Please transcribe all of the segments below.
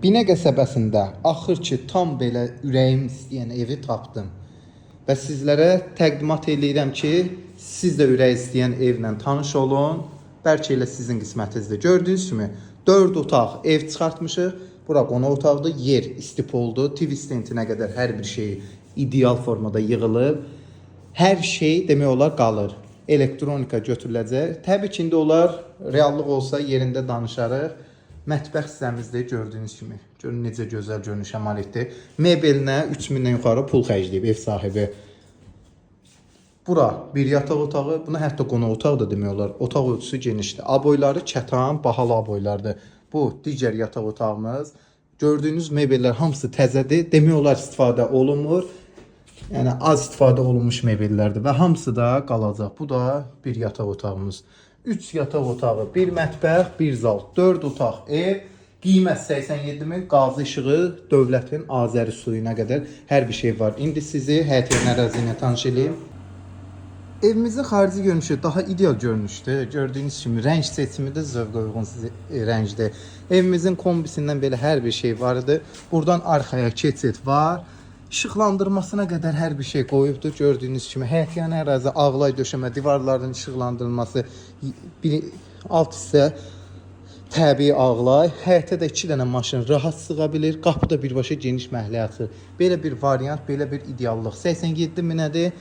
Binə qəsəbəsində axır ki tam belə ürəyim istəyən evi tapdım. Və sizlərə təqdimat eləyirəm ki, siz də ürək istəyən evlə tanış olun. Bəlkə elə sizin qismətinizdir. Gördüyünüz kimi 4 otaq ev çıxartmışıq. Bura qonaq otaqdır, yer istip oldu. TV stentinə qədər hər bir şey ideal formada yığılıb. Hər şey demək olar qalır. Elektronika götürüləcək. Təbii ki, indi olar reallıq olsa yerində danışarıq. Mətbəx hissəmizdir gördüyünüz kimi. Görün necə gözəl görünüşə malikdir. Mebelinə 3000-dən yuxarı pul xərcləyib ev sahibi. Bura bir yataq otağı, buna hətta qonaq otağı da demək olar. Otaq ölçüsü genişdir. Aboyları kətan, bahalı aboylardır. Bu digər yataq otağımız. Gördüyünüz mebellər hamısı təzədir. Demək olar istifadə olunmur. Yəni az istifadə olunmuş mebellərdir və hamısı da qalacaq. Bu da bir yataq otağımız. 3 yataq otağı, bir mətbəx, bir zal, 4 otaq ev. Qiymət 87 min, qazı işığı, dövlətin Azəri suyuna qədər hər bir şey var. İndi sizi həyətyan ərazi ilə tanış edeyim. Evimizin xarici görünüşü daha ideal görünüşdür. Gördüyünüz kimi rəng seçimi də zövqə uyğun rəngdir. Evimizin kombisindən belə hər bir şey vardı. Buradan arxaya keçid var. İşıqlandırmasına qədər hər bir şey qoyubdur. Gördüyünüz kimi həyətyan ərazi, ağlay döşəmə, divarların işıqlandırılması, alt hissə təbii ağlay. Həyətə də 2 dənə maşın rahat sığa bilir. Qapıda birbaşa geniş məhəllə açır. Belə bir variant, belə bir ideallıq. 87 minədir.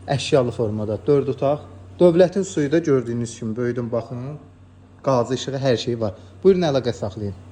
Əşyalı formada 4 otaq. Dövlətin suyu da gördüyünüz kimi böyüdün baxın. Qazı işığı hər şey var. Buyurun əlaqə saxlayın.